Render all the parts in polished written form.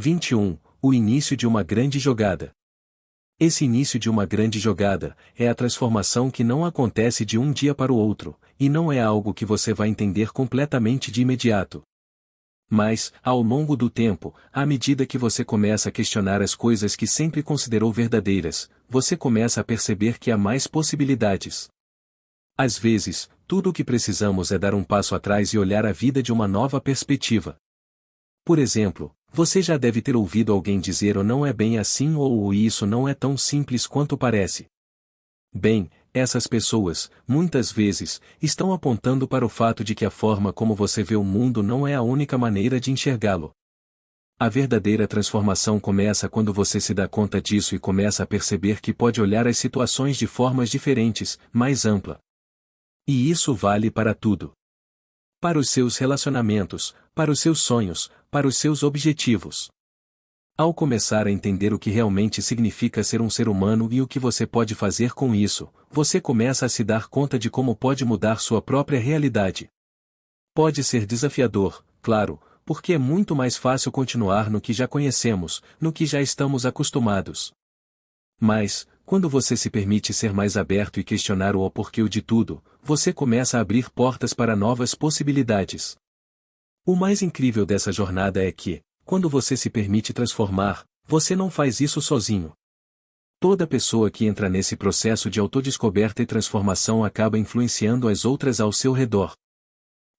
21. O início de uma grande jogada. Esse início de uma grande jogada é a transformação que não acontece de um dia para o outro, e não é algo que você vai entender completamente de imediato. Mas, ao longo do tempo, à medida que você começa a questionar as coisas que sempre considerou verdadeiras, você começa a perceber que há mais possibilidades. Às vezes, tudo o que precisamos é dar um passo atrás e olhar a vida de uma nova perspectiva. Por exemplo, você já deve ter ouvido alguém dizer ou não é bem assim ou isso não é tão simples quanto parece. Bem, essas pessoas, muitas vezes, estão apontando para o fato de que a forma como você vê o mundo não é a única maneira de enxergá-lo. A verdadeira transformação começa quando você se dá conta disso e começa a perceber que pode olhar as situações de formas diferentes, mais ampla. E isso vale para tudo. Para os seus relacionamentos, para os seus sonhos, para os seus objetivos. Ao começar a entender o que realmente significa ser um ser humano e o que você pode fazer com isso, você começa a se dar conta de como pode mudar sua própria realidade. Pode ser desafiador, claro, porque é muito mais fácil continuar no que já conhecemos, no que já estamos acostumados. Mas, quando você se permite ser mais aberto e questionar o porquê de tudo, você começa a abrir portas para novas possibilidades. O mais incrível dessa jornada é que, quando você se permite transformar, você não faz isso sozinho. Toda pessoa que entra nesse processo de autodescoberta e transformação acaba influenciando as outras ao seu redor.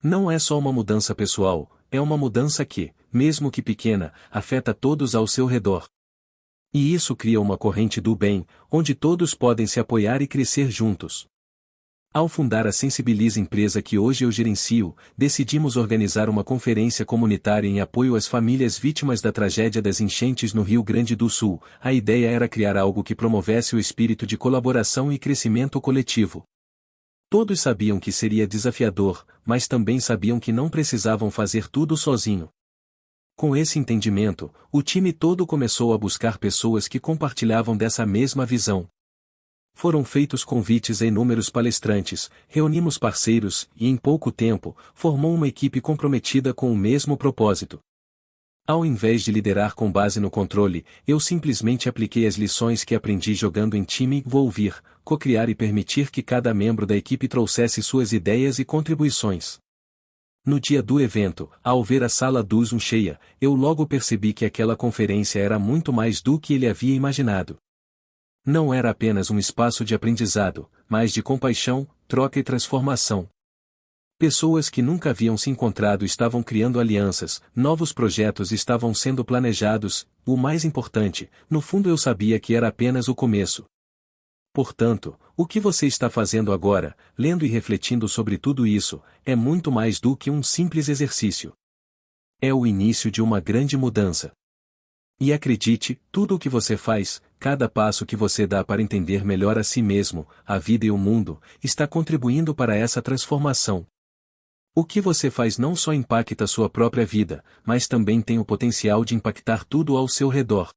Não é só uma mudança pessoal, é uma mudança que, mesmo que pequena, afeta todos ao seu redor. E isso cria uma corrente do bem, onde todos podem se apoiar e crescer juntos. Ao fundar a Sensibilize empresa que hoje eu gerencio, decidimos organizar uma conferência comunitária em apoio às famílias vítimas da tragédia das enchentes no Rio Grande do Sul. A ideia era criar algo que promovesse o espírito de colaboração e crescimento coletivo. Todos sabiam que seria desafiador, mas também sabiam que não precisavam fazer tudo sozinho. Com esse entendimento, o time todo começou a buscar pessoas que compartilhavam dessa mesma visão. Foram feitos convites a inúmeros palestrantes, reunimos parceiros e, em pouco tempo, formou uma equipe comprometida com o mesmo propósito. Ao invés de liderar com base no controle, eu simplesmente apliquei as lições que aprendi jogando em time. Vou ouvir, co-criar e permitir que cada membro da equipe trouxesse suas ideias e contribuições. No dia do evento, ao ver a sala do Zoom cheia, eu logo percebi que aquela conferência era muito mais do que ele havia imaginado. Não era apenas um espaço de aprendizado, mas de compaixão, troca e transformação. Pessoas que nunca haviam se encontrado estavam criando alianças, novos projetos estavam sendo planejados, o mais importante, no fundo eu sabia que era apenas o começo. Portanto, o que você está fazendo agora, lendo e refletindo sobre tudo isso, é muito mais do que um simples exercício. É o início de uma grande mudança. E acredite, tudo o que você faz, cada passo que você dá para entender melhor a si mesmo, a vida e o mundo, está contribuindo para essa transformação. O que você faz não só impacta sua própria vida, mas também tem o potencial de impactar tudo ao seu redor.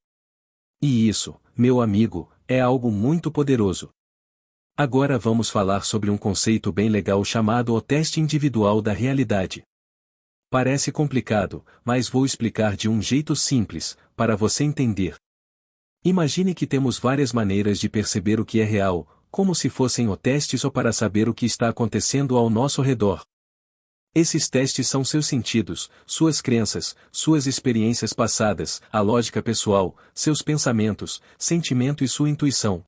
E isso, meu amigo, é algo muito poderoso. Agora vamos falar sobre um conceito bem legal chamado o teste individual da realidade. Parece complicado, mas vou explicar de um jeito simples, para você entender. Imagine que temos várias maneiras de perceber o que é real, como se fossem o testes ou para saber o que está acontecendo ao nosso redor. Esses testes são seus sentidos, suas crenças, suas experiências passadas, a lógica pessoal, seus pensamentos, sentimento e sua intuição.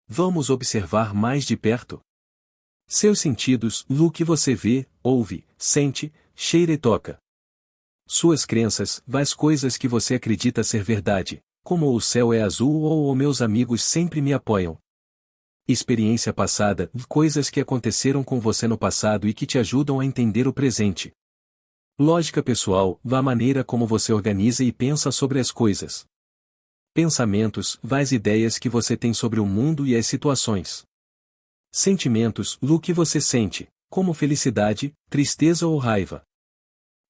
Vamos observar mais de perto. Seus sentidos, o que você vê, ouve, sente, cheira e toca. Suas crenças, as coisas que você acredita ser verdade, como o céu é azul ou meus amigos sempre me apoiam. Experiência passada, coisas que aconteceram com você no passado e que te ajudam a entender o presente. Lógica pessoal, a maneira como você organiza e pensa sobre as coisas. Pensamentos, as ideias que você tem sobre o mundo e as situações. Sentimentos, o que você sente, como felicidade, tristeza ou raiva.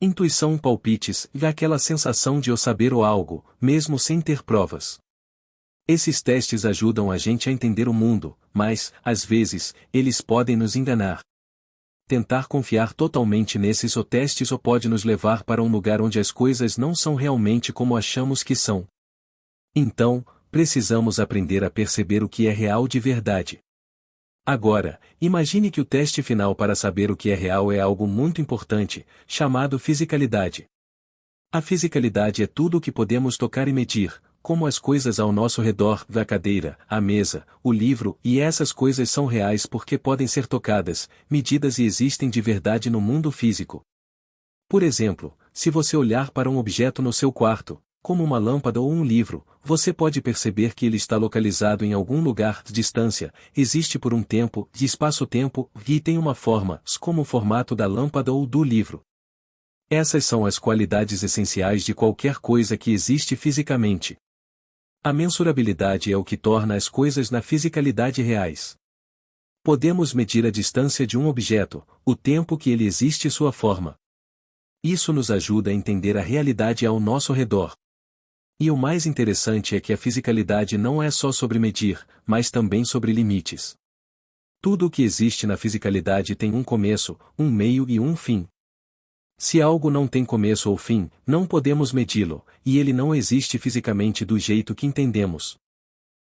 Intuição, palpites, aquela sensação de eu saber ou algo, mesmo sem ter provas. Esses testes ajudam a gente a entender o mundo, mas, às vezes, eles podem nos enganar. tentar confiar totalmente nesses ou testes ou pode nos levar para um lugar onde as coisas não são realmente como achamos que são. Então, precisamos aprender a perceber o que é real de verdade. Agora, imagine que o teste final para saber o que é real é algo muito importante, chamado fisicalidade. A fisicalidade é tudo o que podemos tocar e medir, como as coisas ao nosso redor, a cadeira, a mesa, o livro, e essas coisas são reais porque podem ser tocadas, medidas e existem de verdade no mundo físico. Por exemplo, se você olhar para um objeto no seu quarto, como uma lâmpada ou um livro, você pode perceber que ele está localizado em algum lugar de distância, existe por um tempo, de espaço-tempo, e tem uma forma, como o formato da lâmpada ou do livro. Essas são as qualidades essenciais de qualquer coisa que existe fisicamente. A mensurabilidade é o que torna as coisas na fisicalidade reais. Podemos medir a distância de um objeto, o tempo que ele existe e sua forma. Isso nos ajuda a entender a realidade ao nosso redor. E o mais interessante é que a fisicalidade não é só sobre medir, mas também sobre limites. Tudo o que existe na fisicalidade tem um começo, um meio e um fim. Se algo não tem começo ou fim, não podemos medi-lo, e ele não existe fisicamente do jeito que entendemos.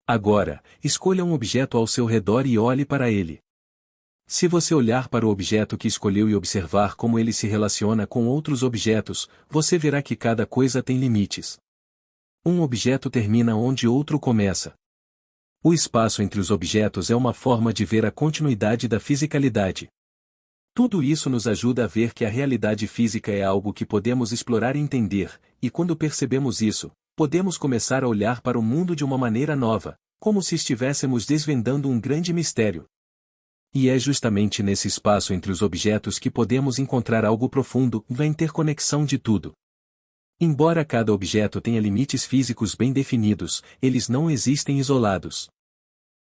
Agora, escolha um objeto ao seu redor e olhe para ele. Se você olhar para o objeto que escolheu e observar como ele se relaciona com outros objetos, você verá que cada coisa tem limites. Um objeto termina onde outro começa. O espaço entre os objetos é uma forma de ver a continuidade da fisicalidade. Tudo isso nos ajuda a ver que a realidade física é algo que podemos explorar e entender, e quando percebemos isso, podemos começar a olhar para o mundo de uma maneira nova, como se estivéssemos desvendando um grande mistério. E é justamente nesse espaço entre os objetos que podemos encontrar algo profundo, a interconexão de tudo. Embora cada objeto tenha limites físicos bem definidos, eles não existem isolados.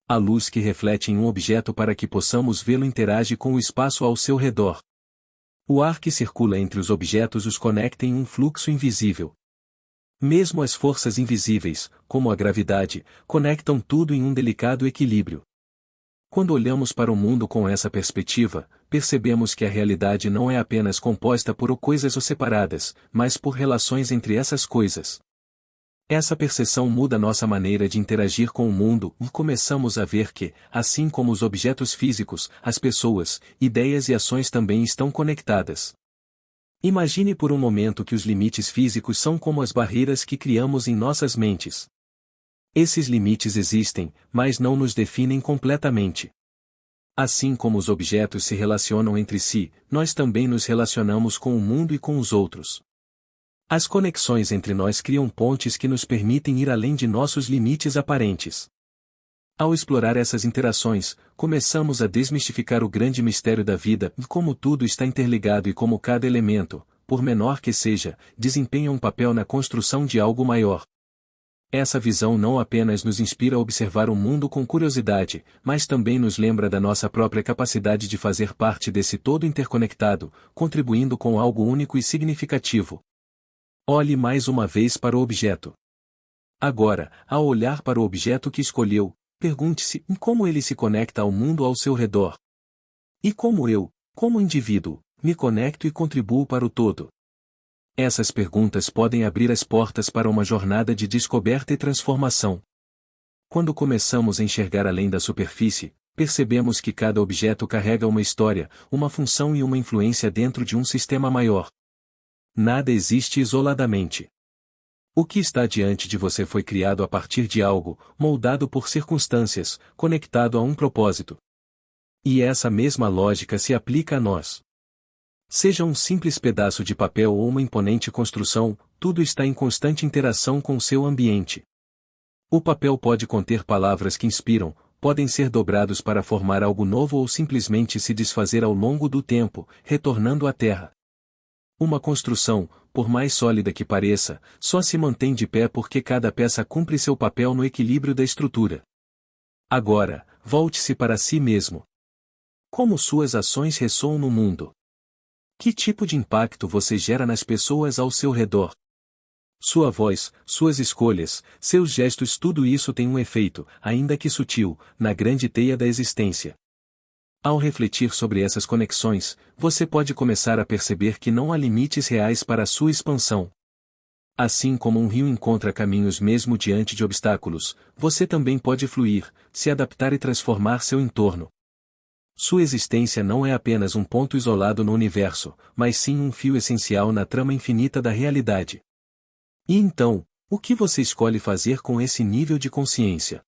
A luz que reflete em um objeto para que possamos vê-lo interage com o espaço ao seu redor. O ar que circula entre os objetos os conecta em um fluxo invisível. Mesmo as forças invisíveis, como a gravidade, conectam tudo em um delicado equilíbrio. Quando olhamos para o mundo com essa perspectiva, percebemos que a realidade não é apenas composta por coisas ou separadas, mas por relações entre essas coisas. Essa percepção muda nossa maneira de interagir com o mundo e começamos a ver que, assim como os objetos físicos, as pessoas, ideias e ações também estão conectadas. Imagine por um momento que os limites físicos são como as barreiras que criamos em nossas mentes. Esses limites existem, mas não nos definem completamente. Assim como os objetos se relacionam entre si, nós também nos relacionamos com o mundo e com os outros. As conexões entre nós criam pontes que nos permitem ir além de nossos limites aparentes. Ao explorar essas interações, começamos a desmistificar o grande mistério da vida e como tudo está interligado e como cada elemento, por menor que seja, desempenha um papel na construção de algo maior. Essa visão não apenas nos inspira a observar o mundo com curiosidade, mas também nos lembra da nossa própria capacidade de fazer parte desse todo interconectado, contribuindo com algo único e significativo. Olhe mais uma vez para o objeto. Agora, ao olhar para o objeto que escolheu, pergunte-se como ele se conecta ao mundo ao seu redor. E como eu, como indivíduo, me conecto e contribuo para o todo. Essas perguntas podem abrir as portas para uma jornada de descoberta e transformação. Quando começamos a enxergar além da superfície, percebemos que cada objeto carrega uma história, uma função e uma influência dentro de um sistema maior. Nada existe isoladamente. O que está diante de você foi criado a partir de algo, moldado por circunstâncias, conectado a um propósito. E essa mesma lógica se aplica a nós. Seja um simples pedaço de papel ou uma imponente construção, tudo está em constante interação com o seu ambiente. O papel pode conter palavras que inspiram, podem ser dobrados para formar algo novo ou simplesmente se desfazer ao longo do tempo, retornando à terra. Uma construção, por mais sólida que pareça, só se mantém de pé porque cada peça cumpre seu papel no equilíbrio da estrutura. Agora, volte-se para si mesmo. Como suas ações ressoam no mundo? Que tipo de impacto você gera nas pessoas ao seu redor? Sua voz, suas escolhas, seus gestos, tudo isso tem um efeito, ainda que sutil, na grande teia da existência. Ao refletir sobre essas conexões, você pode começar a perceber que não há limites reais para a sua expansão. Assim como um rio encontra caminhos mesmo diante de obstáculos, você também pode fluir, se adaptar e transformar seu entorno. Sua existência não é apenas um ponto isolado no universo, mas sim um fio essencial na trama infinita da realidade. E então, o que você escolhe fazer com esse nível de consciência?